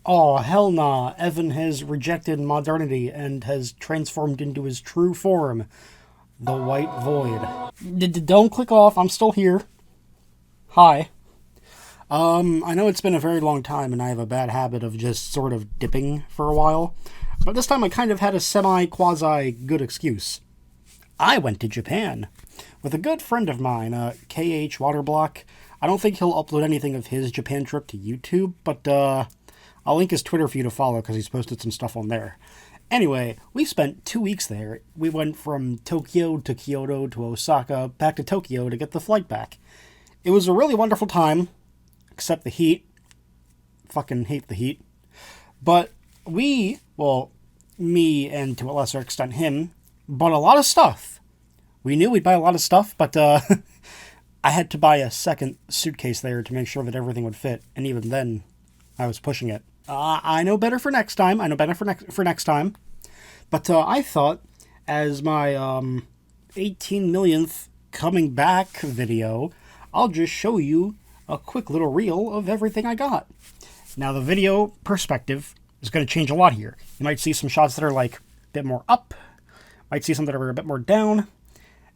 Oh, hell nah. Evan has rejected modernity and has transformed into his true form, the White Void. Don't click off, I'm still here. Hi. I know it's been a very long time and I have a bad habit of just sort of dipping for a while, but this time I kind of had a semi-quasi-good excuse. I went to Japan with a good friend of mine, KHWaterBlock. I don't think he'll upload anything of his Japan trip to YouTube, but I'll link his Twitter for you to follow because he's posted some stuff on there. Anyway, we spent 2 weeks there. We went from Tokyo to Kyoto to Osaka, back to Tokyo to get the flight back. It was a really wonderful time, except the heat. Fucking hate the heat. But we, well, me and to a lesser extent him, bought a lot of stuff. We knew we'd buy a lot of stuff, but I had to buy a second suitcase there to make sure that everything would fit, and even then, I was pushing it. I know better for next time. For next time. But I thought, as my 18 millionth coming back video, I'll just show you a quick little reel of everything I got. Now, the video perspective is going to change a lot here. You might see some shots that are like a bit more up, might see some that are a bit more down,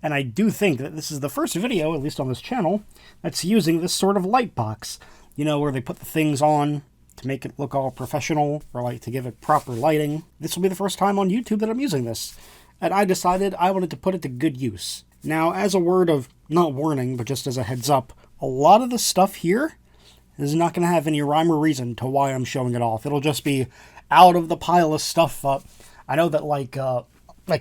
and I do think that this is the first video, at least on this channel, that's using this sort of light box. You know, where they put the things on to make it look all professional, or like to give it proper lighting. This will be the first time on YouTube that I'm using this, and I decided I wanted to put it to good use. Now, as a word of, not warning, but just as a heads up, a lot of the stuff here is not going to have any rhyme or reason to why I'm showing it off. It'll just be out of the pile of stuff up. I know that like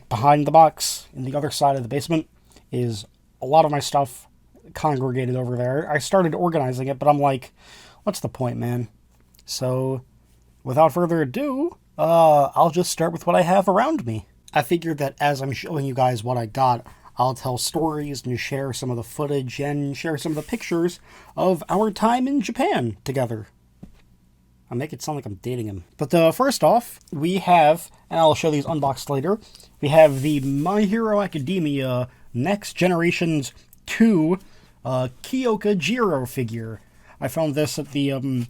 behind the box, in the other side of the basement, is a lot of my stuff congregated over there. I started organizing it, but I'm like, what's the point, man? So, without further ado, I'll just start with what I have around me. I figured that as I'm showing you guys what I got, I'll tell stories and share some of the footage and share some of the pictures of our time in Japan together. I make it sound like I'm dating him. But first off, we have, and I'll show these unboxed later, we have the My Hero Academia Next Generations 2 KHWaterBlock figure. I found this at the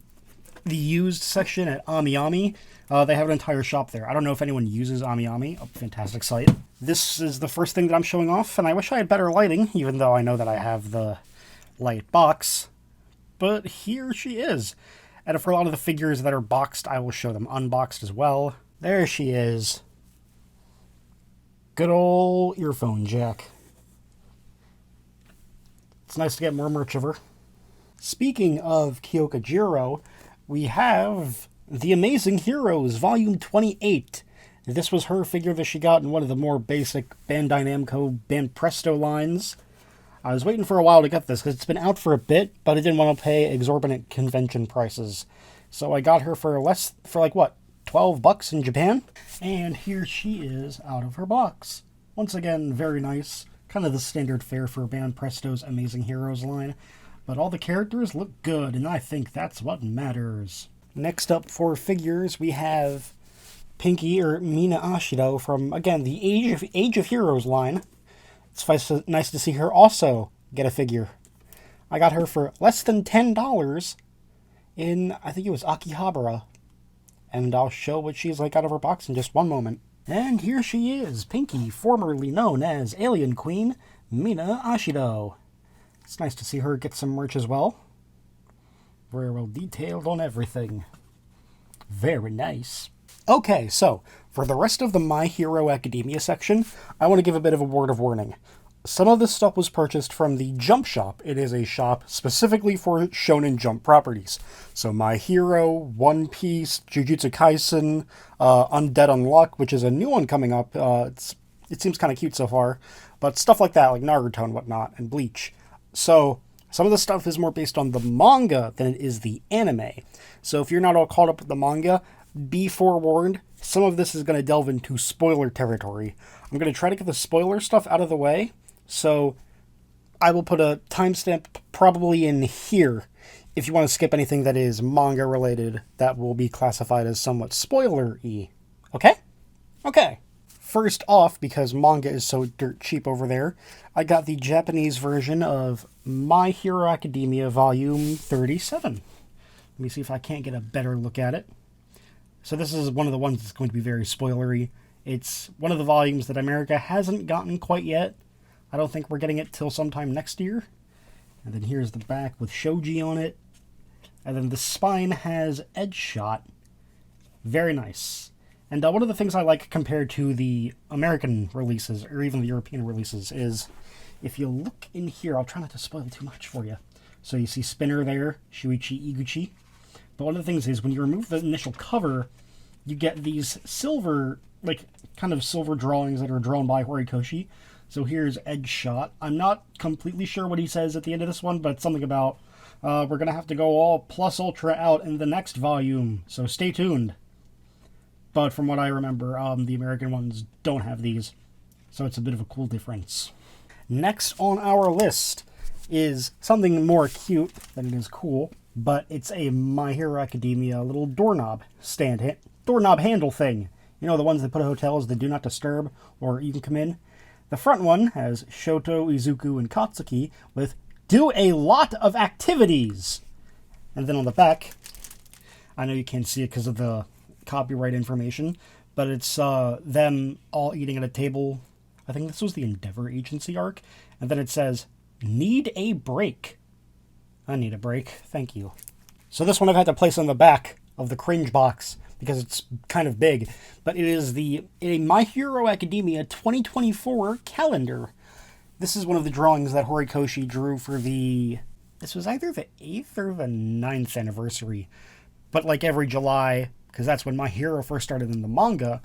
used section at AmiAmi. They have an entire shop there. I don't know if anyone uses AmiAmi. A fantastic site. This is the first thing that I'm showing off, and I wish I had better lighting, even though I know that I have the light box. But here she is. And for a lot of the figures that are boxed, I will show them unboxed as well. There she is. Good old earphone jack. It's nice to get more merch of her. Speaking of KHWaterBlock, we have The Amazing Heroes, Volume 28. This was her figure that she got in one of the more basic Bandai Namco Banpresto lines. I was waiting for a while to get this, because it's been out for a bit, but I didn't want to pay exorbitant convention prices. So I got her for like, what, $12 in Japan? And here she is out of her box. Once again, very nice. Kind of the standard fare for Banpresto's Amazing Heroes line. But all the characters look good, and I think that's what matters. Next up for figures, we have Pinky, or Mina Ashido, from, again, the Age of Heroes line. It's nice to see her also get a figure. I got her for less than $10 in, I think it was Akihabara. And I'll show what she's like out of her box in just one moment. And here she is, Pinky, formerly known as Alien Queen, Mina Ashido. It's nice to see her get some merch as well. Very well detailed on everything. Very nice. Okay, so, for the rest of the My Hero Academia section, I want to give a bit of a word of warning. Some of this stuff was purchased from the Jump Shop. It is a shop specifically for Shonen Jump properties. So My Hero, One Piece, Jujutsu Kaisen, Undead Unluck, which is a new one coming up. It seems kind of cute so far. But stuff like that, like Naruto and whatnot, and Bleach. So, some of the stuff is more based on the manga than it is the anime. So if you're not all caught up with the manga, be forewarned, some of this is going to delve into spoiler territory. I'm going to try to get the spoiler stuff out of the way, so I will put a timestamp probably in here. If you want to skip anything that is manga related, that will be classified as somewhat spoiler-y. Okay? Okay. First off, because manga is so dirt cheap over there, I got the Japanese version of My Hero Academia Volume 37. Let me see if I can't get a better look at it. So this is one of the ones that's going to be very spoilery. It's one of the volumes that America hasn't gotten quite yet. I don't think we're getting it till sometime next year. And then here's the back with shoji on it. And then the spine has edge shot. Very nice. And one of the things I like compared to the American releases, or even the European releases, is if you look in here, I'll try not to spoil too much for you. So you see Spinner there, Shuichi Iguchi. But one of the things is when you remove the initial cover, you get these silver, like kind of silver drawings that are drawn by Horikoshi. So here's Edge Shot. I'm not completely sure what he says at the end of this one, but it's something about we're going to have to go all plus ultra out in the next volume, so stay tuned. But from what I remember, the American ones don't have these, so it's a bit of a cool difference. Next on our list is something more cute than it is cool, but it's a My Hero Academia little doorknob doorknob handle thing. You know, the ones that put in hotels that do not disturb, or you can come in. The front one has Shoto, Izuku, and Katsuki with do a lot of activities. And then on the back, I know you can't see it because of the copyright information, but it's them all eating at a table. I think this was the Endeavor Agency arc. And then it says, need a break. I need a break. Thank you. So this one I've had to place on the back of the cringe box because it's kind of big. But it is a My Hero Academia 2024 calendar. This is one of the drawings that Horikoshi drew for this was either the 8th or the 9th anniversary. But like every July, because that's when My Hero first started in the manga,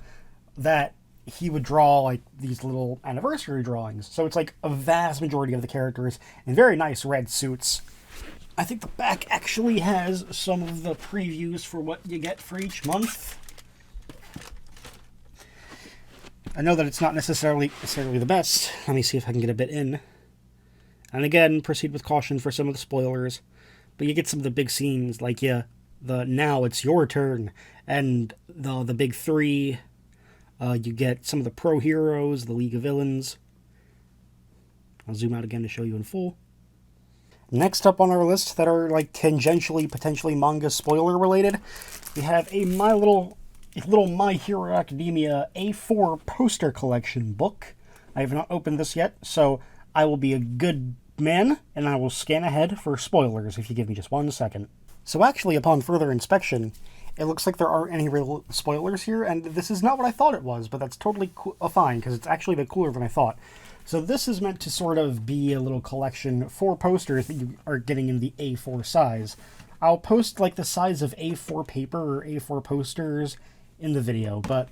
that he would draw like these little anniversary drawings. So it's like a vast majority of the characters in very nice red suits. I think the back actually has some of the previews for what you get for each month. I know that it's not necessarily the best. Let me see if I can get a bit in. And again, proceed with caution for some of the spoilers. But you get some of the big scenes, like the now it's your turn, and the big three. You get some of the pro heroes, the League of Villains. I'll zoom out again to show you in full. Next up on our list that are like tangentially, potentially manga spoiler related, we have a little My Hero Academia A4 poster collection book. I have not opened this yet, so I will be a good man and I will scan ahead for spoilers if you give me just 1 second. So actually, upon further inspection, it looks like there aren't any real spoilers here, and this is not what I thought it was, but that's totally fine, because it's actually a bit cooler than I thought. So this is meant to sort of be a little collection for posters that you are getting in the A4 size. I'll post like the size of A4 paper or A4 posters in the video, but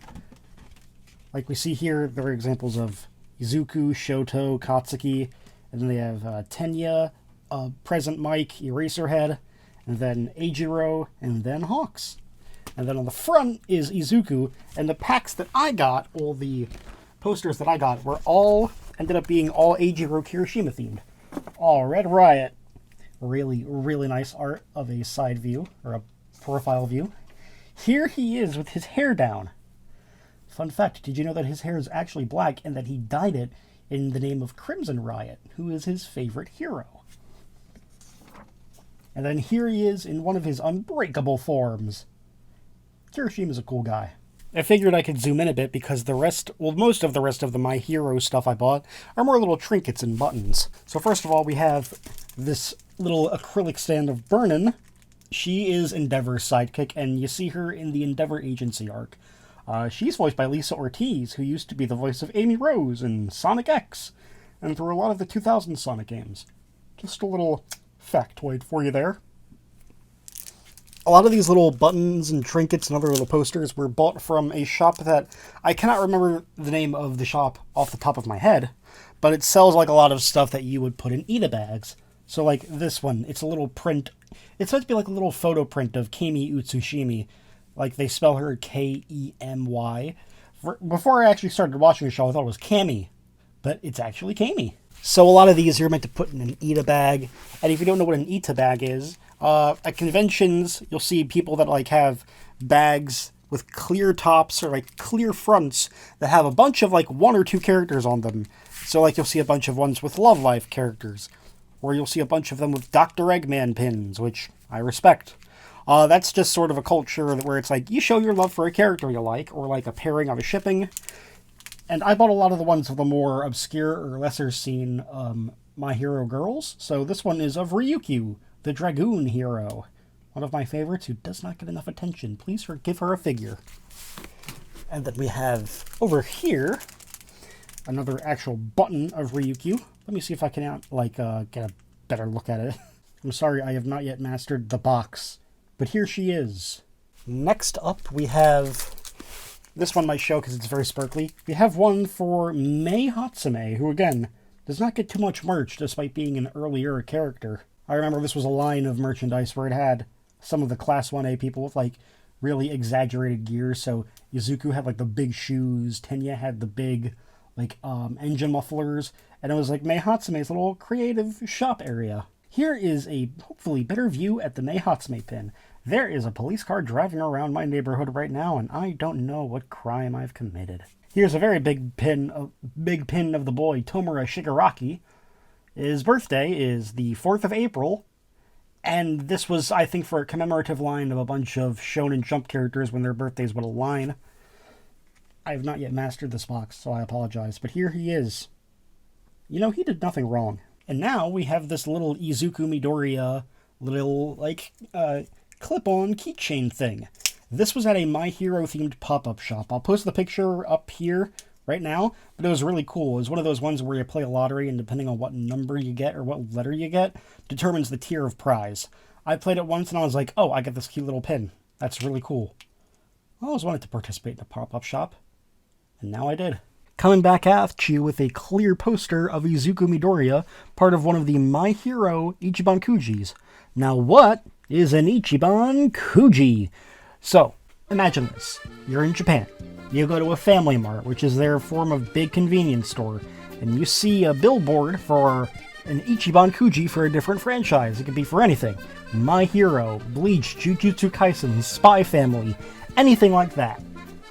like we see here, there are examples of Izuku, Shoto, Katsuki, and then they have Tenya, Present Mike, Eraserhead, and then Eijiro, and then Hawks. And then on the front is Izuku, and the packs that I got, all the posters that I got, ended up being all Eijiro Kirishima themed. All Red Riot. Really, really nice art of a side view, or a profile view. Here he is with his hair down. Fun fact, did you know that his hair is actually black and that he dyed it in the name of Crimson Riot, who is his favorite hero? And then here he is in one of his unbreakable forms. Kirishima's a cool guy. I figured I could zoom in a bit because most of the rest of the My Hero stuff I bought are more little trinkets and buttons. So first of all, we have this little acrylic stand of Vernon. She is Endeavor's sidekick, and you see her in the Endeavor Agency arc. She's voiced by Lisa Ortiz, who used to be the voice of Amy Rose in Sonic X, and through a lot of the 2000 Sonic games. Just a little factoid for you there. A lot of these little buttons and trinkets and other little posters were bought from a shop that I cannot remember the name of the shop off the top of my head, but it sells like a lot of stuff that you would put in Ida bags. So like this one, it's a little print. It's supposed to be like a little photo print of Kami Utsushimi. Like they spell her Kemy. Before I actually started watching the show, I thought it was Cami, but it's actually Kami. So a lot of these are meant to put in an Ida bag. And if you don't know what an Ita bag is, at conventions, you'll see people that like have bags with clear tops or like clear fronts that have a bunch of like 1 or 2 characters on them. So like you'll see a bunch of ones with Love Life characters, or you'll see a bunch of them with Dr. Eggman pins, which I respect. That's just sort of a culture where it's like, you show your love for a character you like, or like a pairing of a shipping. And I bought a lot of the ones of the more obscure or lesser seen My Hero girls. So this one is of Ryukyu, the Dragoon hero. One of my favorites who does not get enough attention. Please give her a figure. And then we have over here another actual button of Ryukyu. Let me see if I can get a better look at it. I'm sorry, I have not yet mastered the box, but here she is. Next up, we have... This one might show because it's very sparkly. We have one for Mei Hatsume, who, again, does not get too much merch despite being an earlier character. I remember this was a line of merchandise where it had some of the Class 1A people with, like, really exaggerated gear. So Izuku had, like, the big shoes. Tenya had the big, like, engine mufflers. And it was, like, Mei Hatsume's little creative shop area. Here is a hopefully better view at the Mei Hatsume pin. There is a police car driving around my neighborhood right now, and I don't know what crime I've committed. Here's a very big pin of the boy Tomura Shigaraki. His birthday is the 4th of April, and this was, I think, for a commemorative line of a bunch of Shonen Jump characters when their birthdays would align. I have not yet mastered this box, so I apologize, but here he is. You know, he did nothing wrong. And now we have this little Izuku Midoriya little, clip-on keychain thing. This was at a My Hero themed pop-up shop. I'll post the picture up here right now, but it was really cool. It was one of those ones where you play a lottery, and depending on what number you get or what letter you get, determines the tier of prize. I played it once and I was like, oh, I get this cute little pin. That's really cool. I always wanted to participate in a pop-up shop, and now I did. Coming back at you with a clear poster of Izuku Midoriya, part of one of the My Hero Ichiban Kujis. Now what is an Ichiban Kuji? So, imagine this. You're in Japan. You go to a Family Mart, which is their form of big convenience store, and you see a billboard for an Ichiban Kuji for a different franchise. It could be for anything. My Hero, Bleach, Jujutsu Kaisen, Spy Family, anything like that.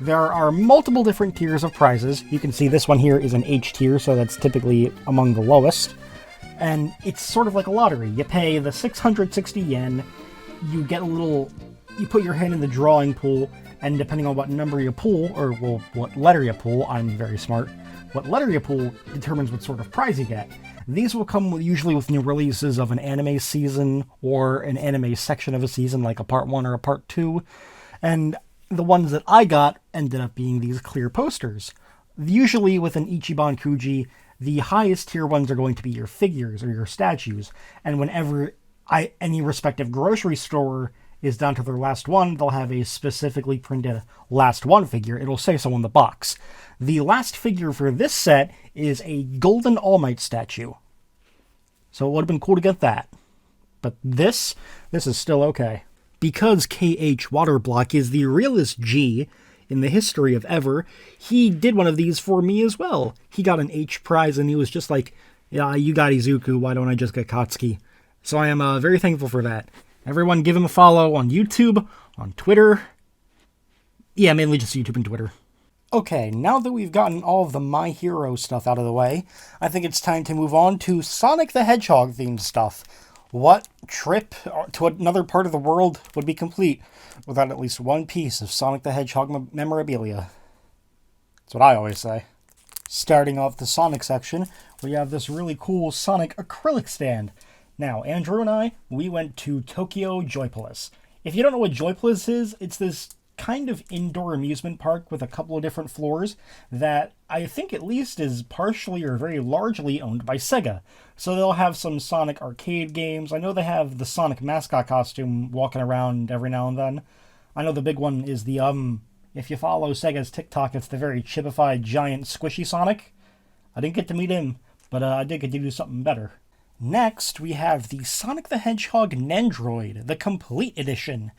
There are multiple different tiers of prizes. You can see this one here is an H tier, so that's typically among the lowest. And it's sort of like a lottery. You pay the 660 yen, you get you put your hand in the drawing pool, and depending on what number you pull, or well, what letter you pull, I'm very smart, what letter you pull determines what sort of prize you get. These will come usually with new releases of an anime season, or an anime section of a season, like a part 1 or a part 2, and the ones that I got ended up being these clear posters. Usually with an Ichiban Kuji, the highest tier ones are going to be your figures or your statues, and whenever any respective grocery store is down to their last one, they'll have a specifically printed last one figure. It'll say so on the box. The last figure for this set is a Golden All Might statue. So it would have been cool to get that. But this is still okay. Because KHWaterBlock is the realest G in the history of ever, he did one of these for me as well. He got an H prize and he was just like, yeah, you got Izuku, why don't I just get Katsuki? So I am very thankful for that. Everyone give him a follow on YouTube, on Twitter. Yeah, mainly just YouTube and Twitter. Okay, now that we've gotten all of the My Hero stuff out of the way, I think it's time to move on to Sonic the Hedgehog themed stuff. What trip to another part of the world would be complete without at least one piece of Sonic the Hedgehog memorabilia? That's what I always say. Starting off the Sonic section, we have this really cool Sonic acrylic stand. Now, Andrew and I, we went to Tokyo Joypolis. If you don't know what Joypolis is, it's this kind of indoor amusement park with a couple of different floors that I think at least is partially or very largely owned by Sega. So they'll have some Sonic arcade games. I know they have the Sonic mascot costume walking around every now and then. I know the big one is the, if you follow Sega's TikTok, it's the very chibified giant squishy Sonic. I didn't get to meet him, but I did get to do something better. Next, we have the Sonic the Hedgehog Nendroid, the Complete Edition.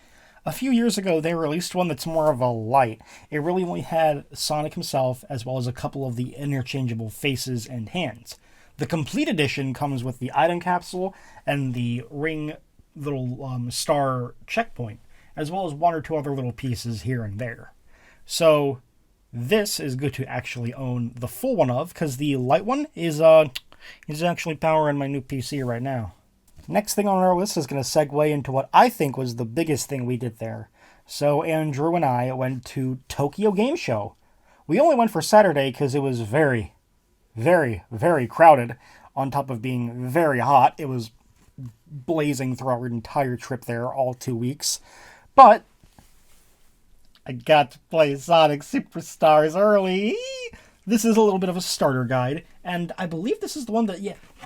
A few years ago, they released one that's more of a light. It really only had Sonic himself, as well as a couple of the interchangeable faces and hands. The Complete Edition comes with the item capsule and the ring little star checkpoint, as well as one or two other little pieces here and there. So, this is good to actually own the full one of, because the light one is actually powering my new PC right now. Next thing on our list is going to segue into what I think was the biggest thing we did there. So Andrew and I went to Tokyo Game Show. We only went for Saturday because it was very, very, very crowded. On top of being very hot, it was blazing through our entire trip there, all 2 weeks. But I got to play Sonic Superstars early. This is a little bit of a starter guide, and I believe this is the one that,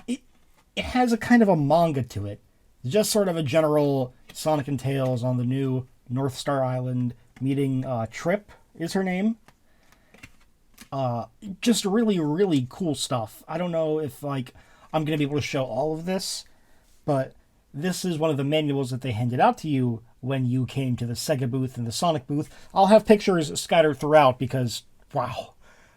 it has a kind of a manga to it. Just sort of a general Sonic and Tails on the new North Star Island meeting Trip is her name. Just really, really cool stuff. I don't know if, I'm going to be able to show all of this, but this is one of the manuals that they handed out to you when you came to the Sega booth and the Sonic booth. I'll have pictures scattered throughout because, wow,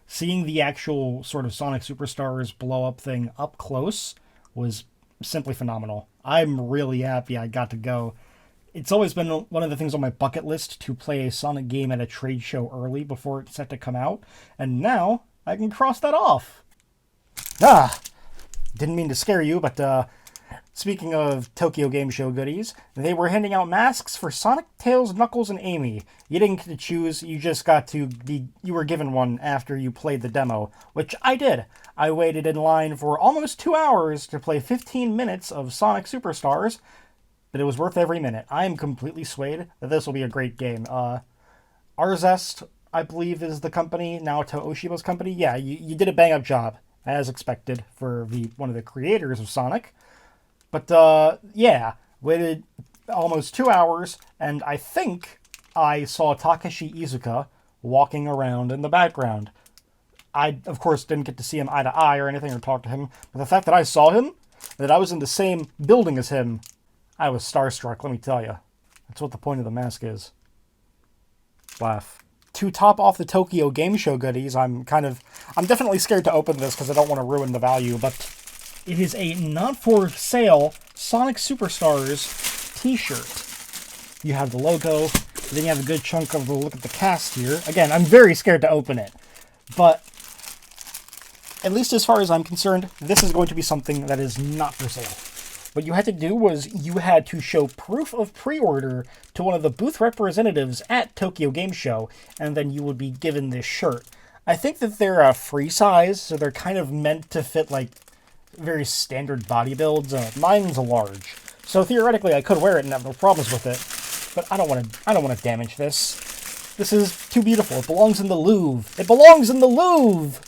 seeing the actual sort of Sonic Superstars blow up thing up close was simply phenomenal. I'm really happy I got to go. It's always been one of the things on my bucket list to play a Sonic game at a trade show early before it's set to come out, and now I can cross that off. Didn't mean to scare you, but speaking of Tokyo Game Show goodies, they were handing out masks for Sonic, Tails, Knuckles, and Amy. You didn't get to choose, you just got to you were given one after you played the demo, which I did. I waited in line for almost 2 hours to play 15 minutes of Sonic Superstars, but it was worth every minute. I am completely swayed that this will be a great game. Arzest, I believe, is the company, Naoto Oshiba's company. Yeah, you did a bang-up job, as expected, for one of the creators of Sonic. But, yeah, waited almost 2 hours, and I think I saw Takashi Iizuka walking around in the background. I, of course, didn't get to see him eye to eye or anything or talk to him, but the fact that I saw him, that I was in the same building as him, I was starstruck, let me tell you. That's what the point of the mask is. Laugh. To top off the Tokyo Game Show goodies, I'm definitely scared to open this because I don't want to ruin the value, but it is a not-for-sale Sonic Superstars t-shirt. You have the logo, then you have a good chunk of the look at the cast here. Again, I'm very scared to open it, but at least as far as I'm concerned, this is going to be something that is not for sale. What you had to do was you had to show proof of pre-order to one of the booth representatives at Tokyo Game Show, and then you would be given this shirt. I think that they're a free size, so they're kind of meant to fit, very standard body builds. Mine's a large, so theoretically I could wear it and have no problems with it, but I don't want to damage this. This is too beautiful. It belongs in the Louvre. It belongs in the Louvre!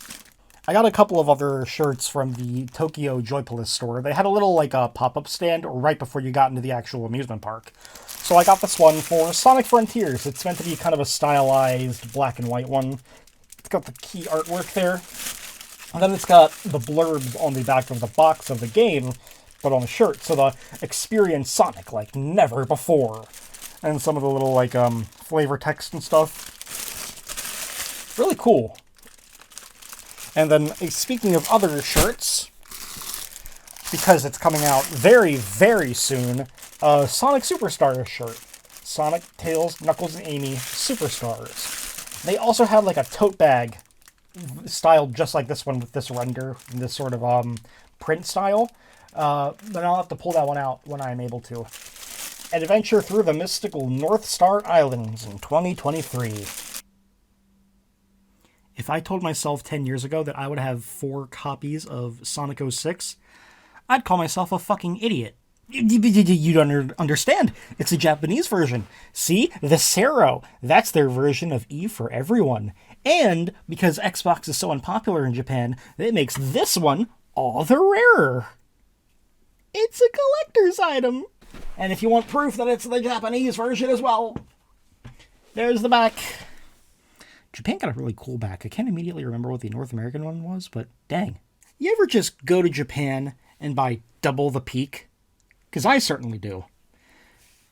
I got a couple of other shirts from the Tokyo Joypolis store. They had a little, pop-up stand right before you got into the actual amusement park. So I got this one for Sonic Frontiers. It's meant to be kind of a stylized black and white one. It's got the key artwork there. And then it's got the blurbs on the back of the box of the game, but on the shirt. So the experience Sonic like never before. And some of the little, flavor text and stuff. Really cool. And then, speaking of other shirts, because it's coming out very, very soon, a Sonic Superstars shirt. Sonic, Tails, Knuckles, and Amy Superstars. They also have, a tote bag styled just like this one with this render, this sort of, print style. But I'll have to pull that one out when I'm able to. Adventure through the mystical North Star Islands in 2023. If I told myself 10 years ago that I would have 4 copies of Sonic 06, I'd call myself a fucking idiot. You don't understand. It's a Japanese version. See? The Zero. That's their version of E for Everyone. And because Xbox is so unpopular in Japan, it makes this one all the rarer. It's a collector's item. And if you want proof that it's the Japanese version as well, there's the back. Japan got a really cool back. I can't immediately remember what the North American one was, but dang. You ever just go to Japan and buy double the peak? Because I certainly do.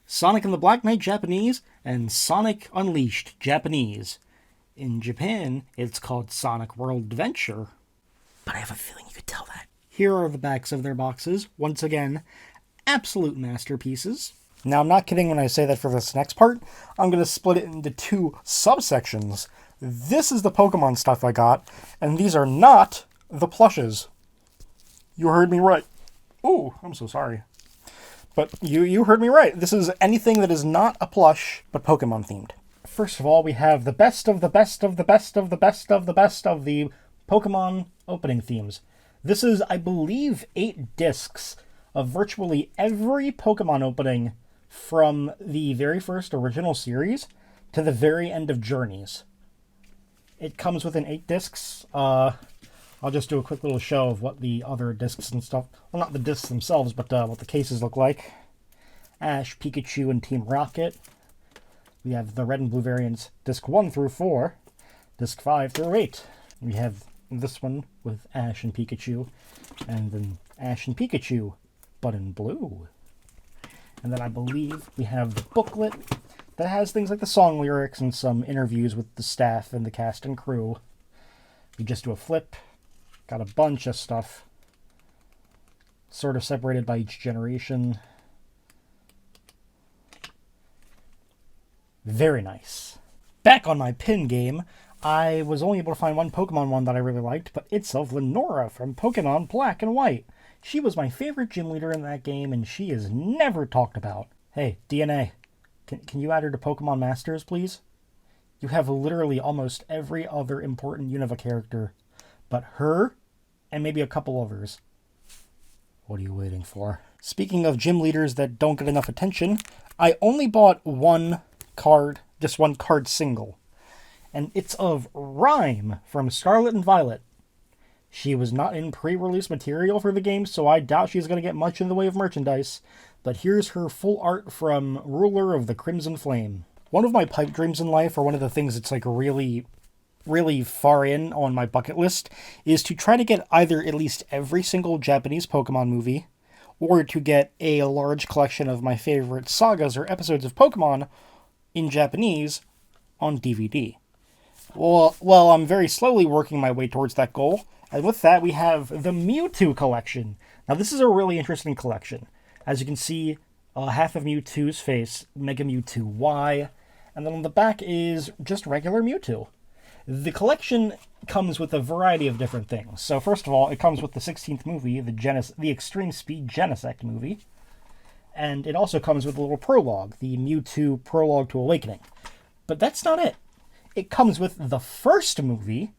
Sonic and the Black Knight Japanese and Sonic Unleashed Japanese. In Japan, it's called Sonic World Adventure. But I have a feeling you could tell that. Here are the backs of their boxes. Once again, absolute masterpieces. Now, I'm not kidding when I say that for this next part. I'm going to split it into 2 subsections. This is the Pokemon stuff I got, and these are not the plushes. You heard me right. Ooh, I'm so sorry. But you heard me right. This is anything that is not a plush, but Pokemon themed. First of all, we have the best of the best of the best of the best of the best of the Pokemon opening themes. This is, I believe, 8 discs of virtually every Pokemon opening from the very first original series to the very end of Journeys. It comes within 8 discs. I'll just do a quick little show of what the other discs and stuff, well, not the discs themselves, but what the cases look like. Ash, Pikachu, and Team Rocket. We have the red and blue variants, disc 1 through 4, disc 5 through 8. We have this one with Ash and Pikachu, and then Ash and Pikachu, but in blue. And then I believe we have the booklet that has things like the song lyrics and some interviews with the staff and the cast and crew. We just do a flip. Got a bunch of stuff, sort of separated by each generation. Very nice. Back on my pin game, I was only able to find one Pokemon one that I really liked, but it's of Lenora from Pokemon Black and White. She was my favorite gym leader in that game, and she is never talked about. Hey, DNA, can you add her to Pokemon Masters, please? You have literally almost every other important Unova character, but her and maybe a couple others. What are you waiting for? Speaking of gym leaders that don't get enough attention, I only bought one card, just one card single, and it's of Rhyme from Scarlet and Violet. She was not in pre-release material for the game, so I doubt she's going to get much in the way of merchandise, but here's her full art from Ruler of the Crimson Flame. One of my pipe dreams in life, or one of the things that's like really far in on my bucket list, is to try to get either at least every single Japanese Pokemon movie, or to get a large collection of my favorite sagas or episodes of Pokemon in Japanese on DVD. Well, I'm very slowly working my way towards that goal, and with that we have the Mewtwo collection. Now this is a really interesting collection. As you can see, half of Mewtwo's face, Mega Mewtwo Y, and then on the back is just regular Mewtwo. The collection comes with a variety of different things. So first of all, it comes with the 16th movie, the Extreme Speed Genesect movie. And it also comes with a little prologue, the Mewtwo Prologue to Awakening. But that's not it. It comes with the first movie,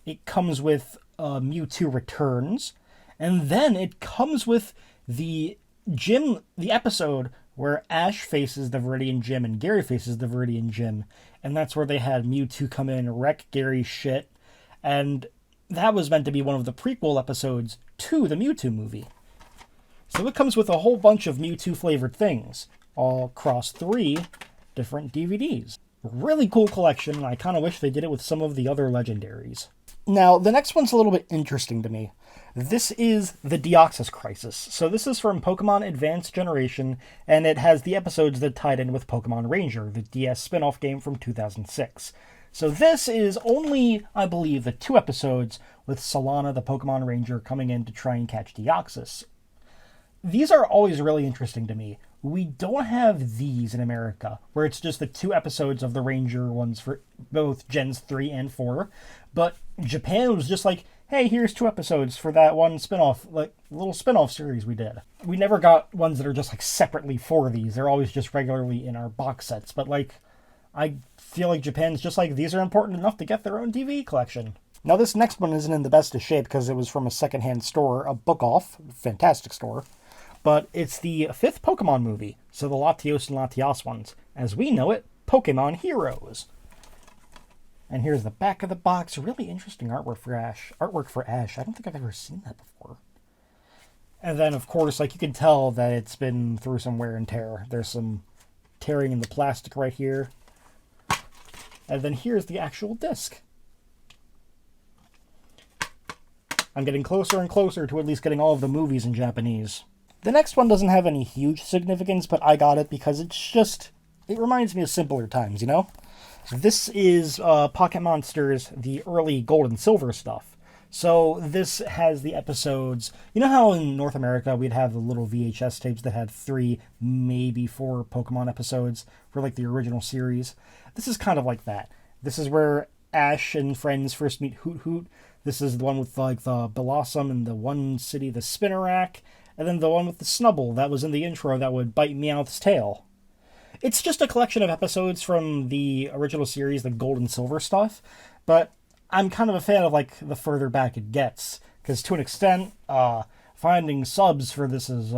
it comes with Mewtwo Returns, and then it comes with the episode where Ash faces the Viridian Gym and Gary faces the Viridian Gym, and that's where they had Mewtwo come in and wreck Gary's shit, and that was meant to be one of the prequel episodes to the Mewtwo movie. So it comes with a whole bunch of Mewtwo-flavored things, all across 3 different DVDs. Really cool collection, and I kind of wish they did it with some of the other legendaries. Now, the next one's a little bit interesting to me. This is the Deoxys Crisis. So this is from Pokemon Advanced Generation, and it has the episodes that tied in with Pokemon Ranger, the DS spin-off game from 2006. So this is only, I believe, the 2 episodes with Solana, the Pokemon Ranger, coming in to try and catch Deoxys. These are always really interesting to me. We don't have these in America, where it's just the 2 episodes of the Ranger ones for both Gens 3 and 4. But Japan was just like, hey, here's 2 episodes for that one spin-off, like little spin-off series we did. We never got ones that are just like separately for these. They're always just regularly in our box sets. But like, I feel like Japan's just like, these are important enough to get their own DVD collection. Now this next one isn't in the best of shape because it was from a secondhand store, a Book Off, fantastic store. But it's the 5th Pokemon movie, so the Latios and Latias ones. As we know it, Pokemon Heroes. And here's the back of the box. Really interesting artwork for Ash. I don't think I've ever seen that before. And then, of course, like you can tell that it's been through some wear and tear. There's some tearing in the plastic right here. And then here's the actual disc. I'm getting closer and closer to at least getting all of the movies in Japanese. The next one doesn't have any huge significance, but I got it because it reminds me of simpler times, you know? This is Pocket Monsters, the early Gold and Silver stuff. So this has the episodes, you know how in North America we'd have the little VHS tapes that had 3, maybe 4 Pokemon episodes for like the original series? This is kind of like that. This is where Ash and friends first meet Hoot Hoot. This is the one with like the Blossom and the one city, the Spinnerack. and then the one with the Snubble that was in the intro that would bite Meowth's tail. It's just a collection of episodes from the original series, the gold and silver stuff, but I'm kind of a fan of, like, the further back it gets, because to an extent, finding subs for this is,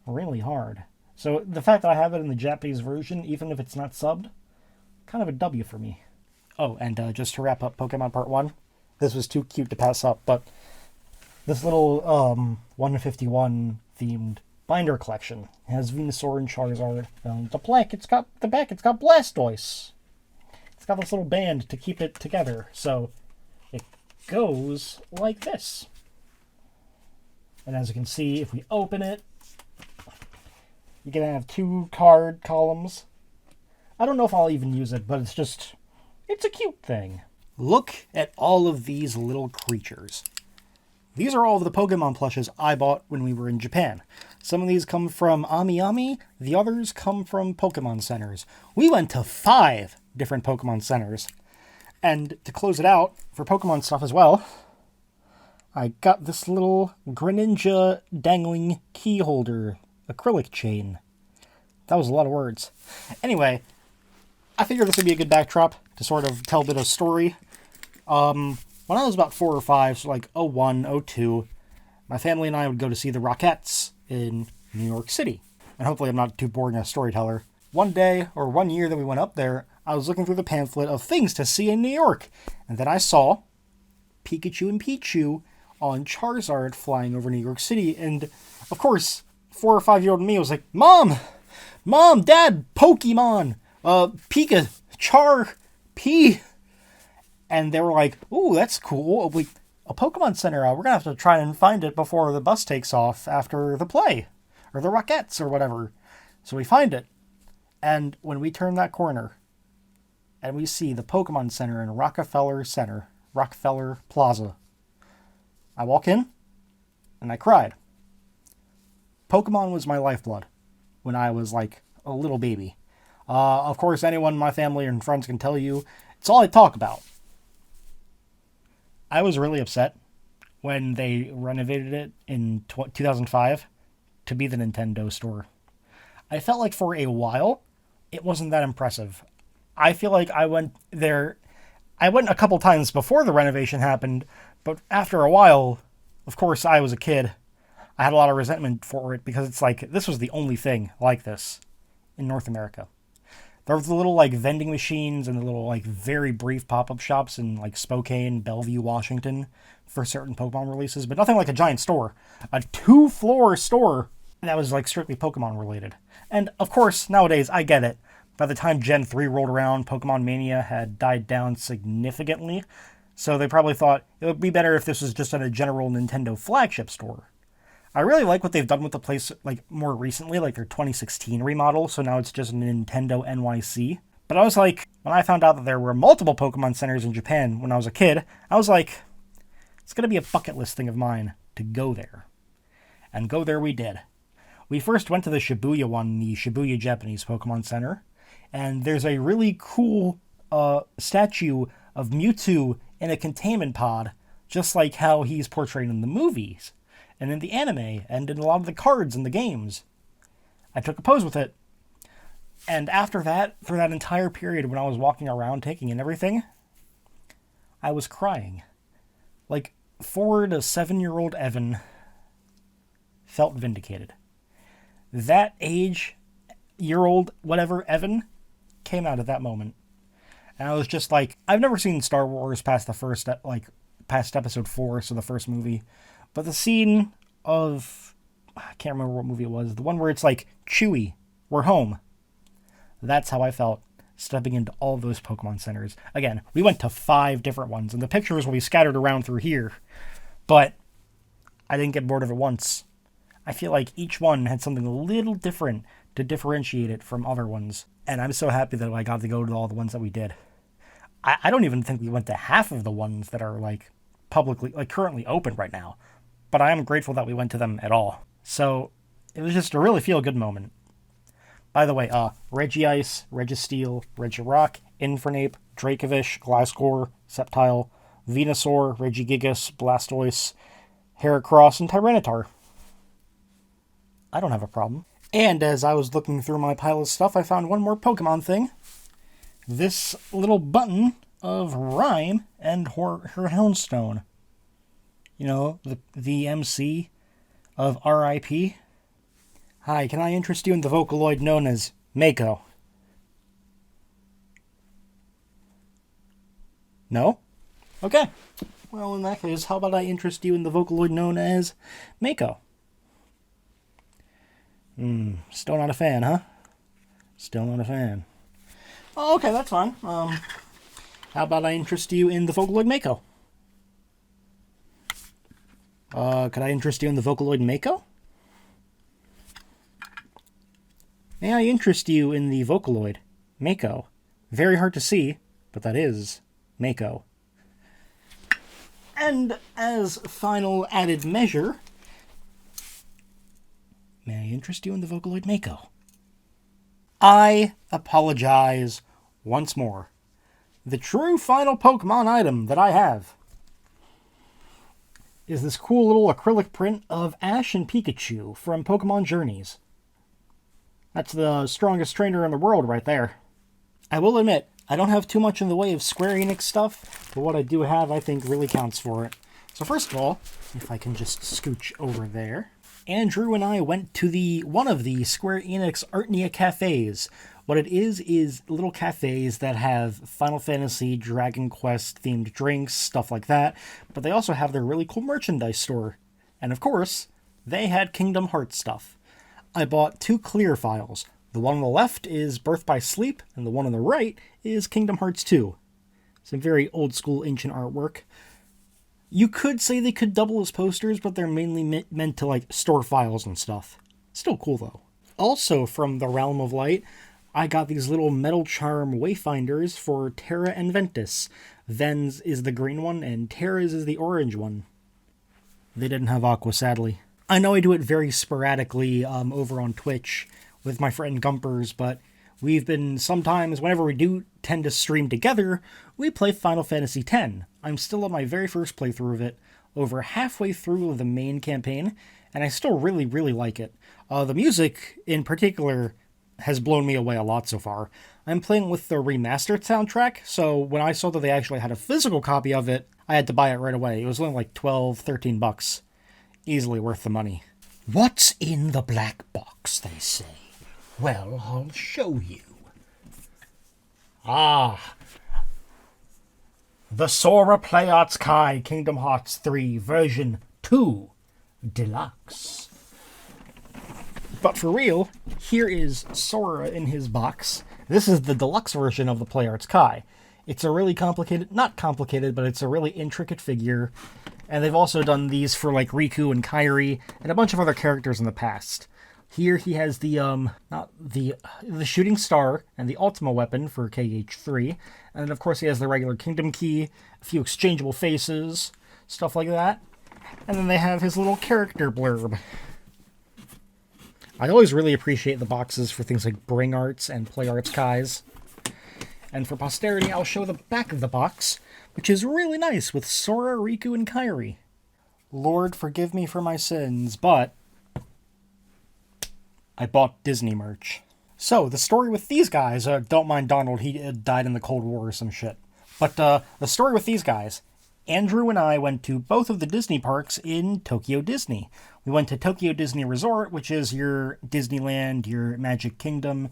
really hard. So the fact that I have it in the Japanese version, even if it's not subbed, kind of a W for me. Oh, and just to wrap up Pokemon Part 1, this was too cute to pass up, but this little 151 themed binder collection has Venusaur and Charizard. The back, it's got Blastoise. It's got this little band to keep it together, so it goes like this. And as you can see, if we open it, you're going to have 2 card columns. I don't know if I'll even use it, but it's a cute thing. Look at all of these little creatures. These are all of the Pokemon plushes I bought when we were in Japan. Some of these come from Ami, the others come from Pokemon Centers. We went to 5 different Pokemon Centers. And to close it out, for Pokemon stuff as well, I got this little Greninja dangling key holder acrylic chain. That was a lot of words. Anyway, I figured this would be a good backdrop to sort of tell a bit of story. When I was about 4 or 5, so like 01, 02, my family and I would go to see the Rockettes in New York City. And hopefully I'm not too boring a storyteller. One day, or 1 year that we went up there, I was looking through the pamphlet of things to see in New York. And then I saw Pikachu and Pichu on Charizard flying over New York City. And, of course, 4 or 5-year-old me was like, Mom, Dad, Pokemon, Pika, Char, P. And they were like, ooh, that's cool. A Pokemon Center, we're going to have to try and find it before the bus takes off after the play. Or the Rockettes or whatever. So we find it. And when we turn that corner, and we see the Pokemon Center in Rockefeller Plaza, I walk in, and I cried. Pokemon was my lifeblood when I was like a little baby. Of course, anyone in my family and friends can tell you, it's all I talk about. I was really upset when they renovated it in 2005 to be the Nintendo store. I felt like for a while, it wasn't that impressive. I feel like I went there, I went a couple times before the renovation happened, but after a while, of course, I was a kid. I had a lot of resentment for it because it's like, this was the only thing like this in North America. There was the little like vending machines and the little like very brief pop-up shops in like Spokane, Bellevue, Washington for certain Pokemon releases, but nothing like a giant store. A 2-floor store that was like strictly Pokemon related. And of course, nowadays, I get it. By the time Gen 3 rolled around, Pokemon Mania had died down significantly, so they probably thought it would be better if this was just at a general Nintendo flagship store. I really like what they've done with the place like more recently, like their 2016 remodel, so now it's just Nintendo NYC. But I was like, when I found out that there were multiple Pokemon Centers in Japan when I was a kid, I was like, it's going to be a bucket list thing of mine to go there. And go there we did. We first went to the Shibuya one, the Shibuya Japanese Pokemon Center, and there's a really cool statue of Mewtwo in a containment pod, just like how he's portrayed in the movies, and in the anime, and in a lot of the cards in the games. I took a pose with it. And after that, for that entire period when I was walking around taking in everything, I was crying. Like, 4 to 7-year-old Evan felt vindicated. That year-old, whatever, Evan came out at that moment. And I was just like, I've never seen Star Wars past past episode 4, so the first movie. But the scene of, I can't remember what movie it was, the one where it's like, Chewie, we're home. That's how I felt stepping into all those Pokemon Centers. Again, we went to 5 different ones, and the pictures will be scattered around through here. But I didn't get bored of it once. I feel like each one had something a little different to differentiate it from other ones. And I'm so happy that I got to go to all the ones that we did. I don't even think we went to half of the ones that are like publicly, like currently open right now. But I am grateful that we went to them at all. So it was just a really feel-good moment. By the way, Regice, Registeel, Regirock, Infernape, Dracovish, Gliscor, Sceptile, Venusaur, Regigigas, Blastoise, Heracross, and Tyranitar. I don't have a problem. And as I was looking through my pile of stuff, I found one more Pokemon thing. This little button of Rhyme and her Houndstone. You know, the MC of RIP. Hi, can I interest you in the Vocaloid known as Mako? No? Okay. Well, in that case, how about I interest you in the Vocaloid known as Mako? Still not a fan, huh? Still not a fan. Oh, okay, that's fine. How about I interest you in the Vocaloid Mako? Could I interest you in the Vocaloid Mako? May I interest you in the Vocaloid Mako? Very hard to see, but that is Mako. And as final added measure, may I interest you in the Vocaloid Mako? I apologize once more. The true final Pokemon item that I have is this cool little acrylic print of Ash and Pikachu from Pokemon Journeys. That's the strongest trainer in the world right there. I will admit, I don't have too much in the way of Square Enix stuff, but what I do have I think really counts for it. So first of all, if I can just scooch over there, Andrew and I went to one of the Square Enix Artnia cafes. What it is little cafes that have Final Fantasy, Dragon Quest themed drinks, stuff like that, but they also have their really cool merchandise store. And of course, they had Kingdom Hearts stuff. I bought 2 clear files. The one on the left is Birth by Sleep, and the one on the right is Kingdom Hearts 2. Some very old school ancient artwork. You could say they could double as posters, but they're mainly meant to like store files and stuff. Still cool though. Also from the Realm of Light, I got these little metal charm wayfinders for Terra and Ventus. Ven's is the green one, and Terra's is the orange one. They didn't have Aqua, sadly. I know I do it very sporadically over on Twitch with my friend Gumpers, but we've been sometimes, whenever we do tend to stream together, we play Final Fantasy X. I'm still on my very first playthrough of it, over halfway through the main campaign, and I still really, really like it. The music, in particular, has blown me away a lot so far. I'm playing with the remastered soundtrack, so when I saw that they actually had a physical copy of it, I had to buy it right away. It was only like $12, $13. Easily worth the money. What's in the black box, they say? Well, I'll show you. Ah. The Sora Playarts Kai Kingdom Hearts 3 version 2 Deluxe. But for real, here is Sora in his box. This is the deluxe version of the Playarts Kai. It's a really not complicated, but it's a really intricate figure. And they've also done these for like Riku and Kairi and a bunch of other characters in the past. Here he has the shooting star and the Ultima weapon for KH3. And of course he has the regular Kingdom Key, a few exchangeable faces, stuff like that. And then they have his little character blurb. I always really appreciate the boxes for things like Bring Arts and Play Arts Kais. And for posterity, I'll show the back of the box, which is really nice with Sora, Riku, and Kairi. Lord, forgive me for my sins, but I bought Disney merch. So, the story with these guys, don't mind Donald, he died in the Cold War or some shit. But the story with these guys, Andrew and I went to both of the Disney parks in Tokyo Disney. We went to Tokyo Disney Resort, which is your Disneyland, your Magic Kingdom,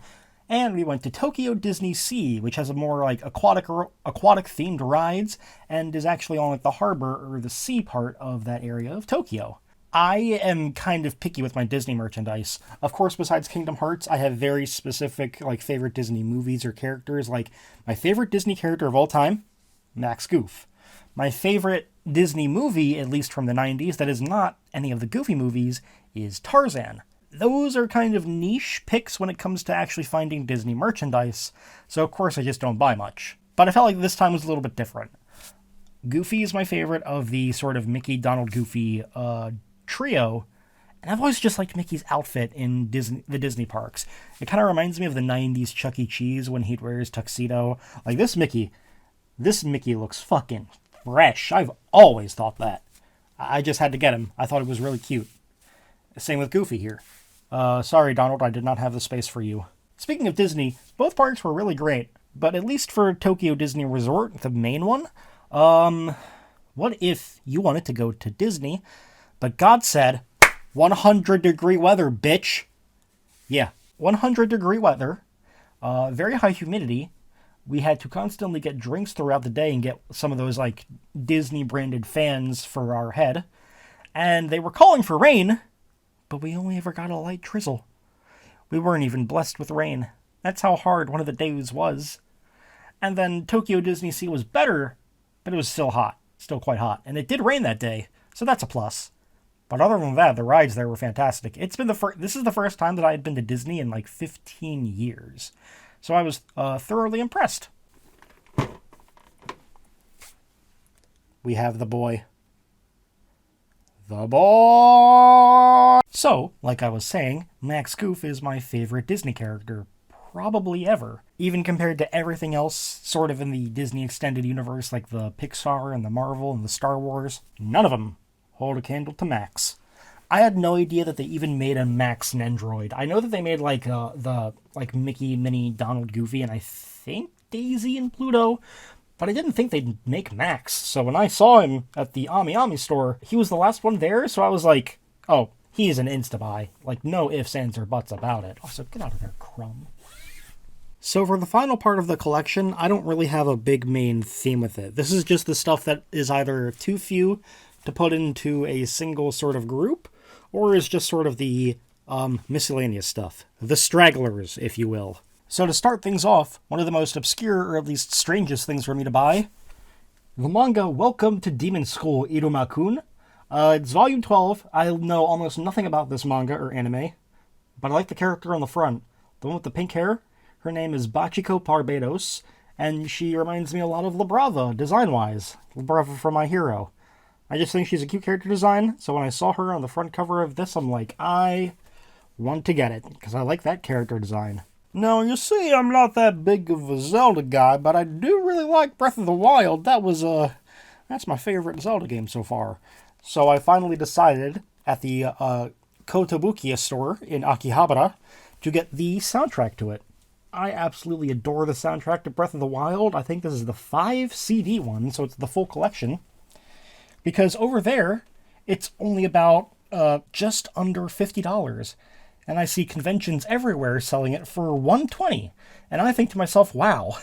and we went to Tokyo Disney Sea, which has a more like aquatic themed rides and is actually on like the harbor or the sea part of that area of Tokyo. I am kind of picky with my Disney merchandise. Of course, besides Kingdom Hearts, I have very specific like favorite Disney movies or characters. Like my favorite Disney character of all time, Max Goof. My favorite Disney movie, at least from the 90s, that is not any of the Goofy movies, is Tarzan. Those are kind of niche picks when it comes to actually finding Disney merchandise, so of course I just don't buy much. But I felt like this time was a little bit different. Goofy is my favorite of the sort of Mickey, Donald, Goofy trio, and I've always just liked Mickey's outfit in the Disney parks. It kind of reminds me of the 90s Chuck E. Cheese when he'd wear his tuxedo. Like this Mickey looks fucking fresh. I've always thought that. I just had to get him. I thought it was really cute. Same with Goofy here. Sorry, Donald, I did not have the space for you. Speaking of Disney, both parks were really great, but at least for Tokyo Disney Resort, the main one, what if you wanted to go to Disney, but God said, 100-degree weather, bitch. Yeah, 100-degree weather, very high humidity. We had to constantly get drinks throughout the day and get some of those, like, Disney-branded fans for our head. And they were calling for rain, but we only ever got a light drizzle. We weren't even blessed with rain. That's how hard one of the days was. And then Tokyo Disney Sea was better, but it was still hot. Still quite hot. And it did rain that day, so that's a plus. But other than that, the rides there were fantastic. This is the first time that I had been to Disney in like 15 years. So I was thoroughly impressed. We have the boy. The boy! So, like I was saying, Max Goof is my favorite Disney character, probably ever. Even compared to everything else sort of in the Disney extended universe, like the Pixar and the Marvel and the Star Wars, none of them hold a candle to Max. I had no idea that they even made a Max Nendroid. I know that they made the Mickey, Minnie, Donald, Goofy, and I think Daisy and Pluto, but I didn't think they'd make Max. So when I saw him at the Ami Ami store, he was the last one there, so I was like, oh, he's an insta-buy. Like, no ifs, ands, or buts about it. Also, get out of there, Crumb. So for the final part of the collection, I don't really have a big main theme with it. This is just the stuff that is either too few to put into a single sort of group, or is just sort of the miscellaneous stuff. The stragglers, if you will. So to start things off, one of the most obscure, or at least strangest things for me to buy, the manga Welcome to Demon School, Iruma-kun. It's volume 12. I know almost nothing about this manga or anime, but I like the character on the front. The one with the pink hair. Her name is Bachiko Barbados, and she reminds me a lot of La Brava, design-wise. La Brava from My Hero. I just think she's a cute character design, so when I saw her on the front cover of this, I'm like, I want to get it, because I like that character design. Now, you see, I'm not that big of a Zelda guy, but I do really like Breath of the Wild. That's my favorite Zelda game so far. So I finally decided at the Kotobukiya store in Akihabara to get the soundtrack to it. I absolutely adore the soundtrack to Breath of the Wild. I think this is the 5 CD one, so it's the full collection. Because over there, it's only about just under $50. And I see conventions everywhere selling it for $120. And I think to myself, wow,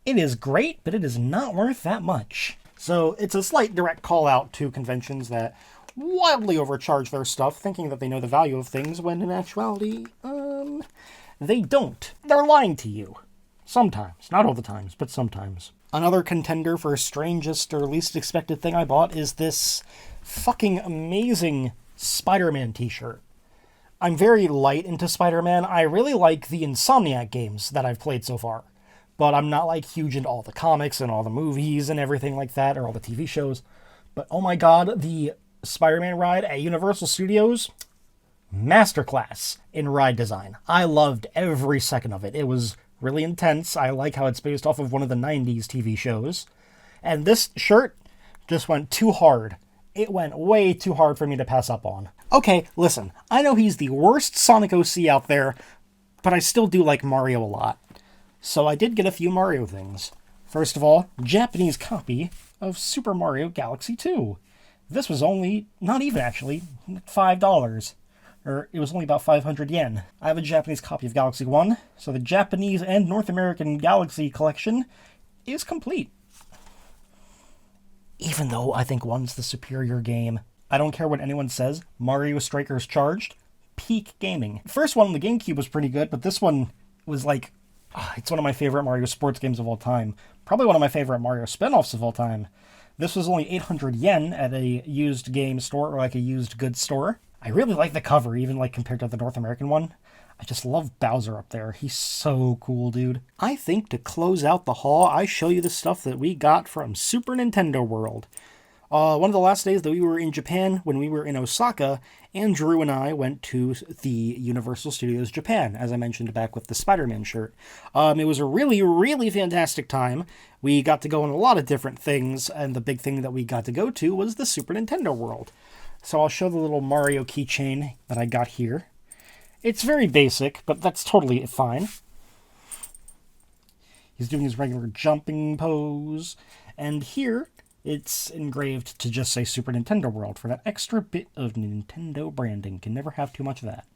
it is great, but it is not worth that much. So it's a slight direct call out to conventions that wildly overcharge their stuff, thinking that they know the value of things, when in actuality, they don't. They're lying to you. Sometimes. Not all the times, but sometimes. Another contender for strangest or least expected thing I bought is this fucking amazing Spider-Man t-shirt. I'm very light into Spider-Man. I really like the Insomniac games that I've played so far. But I'm not like huge into all the comics and all the movies and everything like that, or all the TV shows. But oh my god, the Spider-Man ride at Universal Studios, masterclass in ride design. I loved every second of it. It was really intense. I like how it's based off of one of the 90s TV shows. And this shirt just went too hard. It went way too hard for me to pass up on. Okay, listen, I know he's the worst Sonic OC out there, but I still do like Mario a lot. So I did get a few Mario things. First of all, Japanese copy of Super Mario Galaxy 2. This was only, not even actually, $5. Or it was only about 500 yen. I have a Japanese copy of Galaxy 1, so the Japanese and North American Galaxy collection is complete. Even though I think 1's the superior game. I don't care what anyone says, Mario Strikers Charged, peak gaming. The first one on the GameCube was pretty good, but this one was like, it's one of my favorite Mario sports games of all time. Probably one of my favorite Mario spin-offs of all time. This was only 800 yen at a used game store, or like a used goods store. I really like the cover, even like compared to the North American one. I just love Bowser up there. He's so cool, dude. I think to close out the haul, I show you the stuff that we got from Super Nintendo World. One of the last days that we were in Japan, when we were in Osaka, Andrew and I went to the Universal Studios Japan, as I mentioned back with the Spider-Man shirt. It was a really, really fantastic time. We got to go on a lot of different things, and the big thing that we got to go to was the Super Nintendo World. So I'll show the little Mario keychain that I got here. It's very basic, but that's totally fine. He's doing his regular jumping pose. And here, it's engraved to just say Super Nintendo World for that extra bit of Nintendo branding. Can never have too much of that.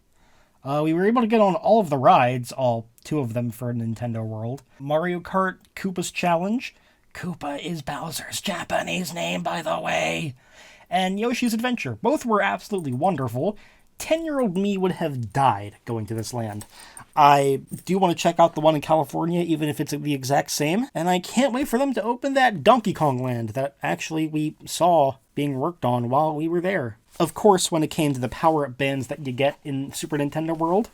We were able to get on all of the rides, all 2 of them for Nintendo World. Mario Kart Koopa's Challenge. Koopa is Bowser's Japanese name, by the way. And Yoshi's Adventure. Both were absolutely wonderful. 10-year-old me would have died going to this land. I do want to check out the one in California, even if it's the exact same. And I can't wait for them to open that Donkey Kong land that actually we saw being worked on while we were there. Of course, when it came to the power-up bands that you get in Super Nintendo World,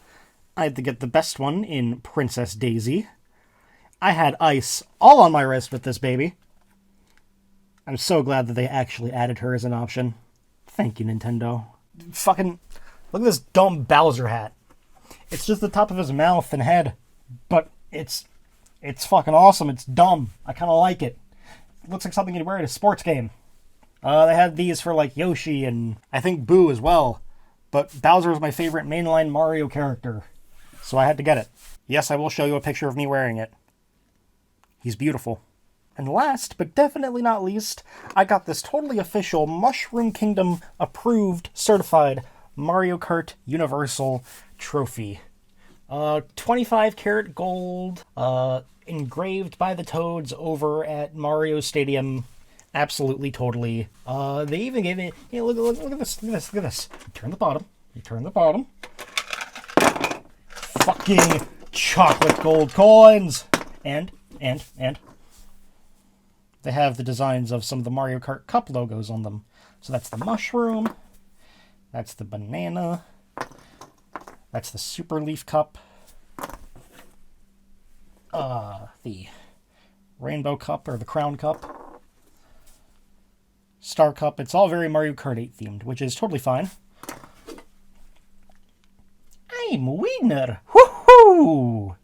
I had to get the best one in Princess Daisy. I had ice all on my wrist with this baby. I'm so glad that they actually added her as an option. Thank you, Nintendo. Fucking, look at this dumb Bowser hat. It's just the top of his mouth and head, but it's fucking awesome. It's dumb. I kind of like it. It looks like something you'd wear at a sports game. They had these for like Yoshi and I think Boo as well, but Bowser is my favorite mainline Mario character, so I had to get it. Yes, I will show you a picture of me wearing it. He's beautiful. And last, but definitely not least, I got this totally official Mushroom Kingdom approved, certified Mario Kart Universal Trophy. 25 karat gold, engraved by the Toads over at Mario Stadium. Absolutely, totally. They even gave it, you know, look at this, look at this. You turn the bottom. Fucking chocolate gold coins! And. They have the designs of some of the Mario Kart Cup logos on them. So that's the mushroom. That's the banana. That's the Super Leaf Cup. The Rainbow Cup, or the Crown Cup. Star Cup. It's all very Mario Kart 8 themed, which is totally fine. I'm a winner! Woohoo!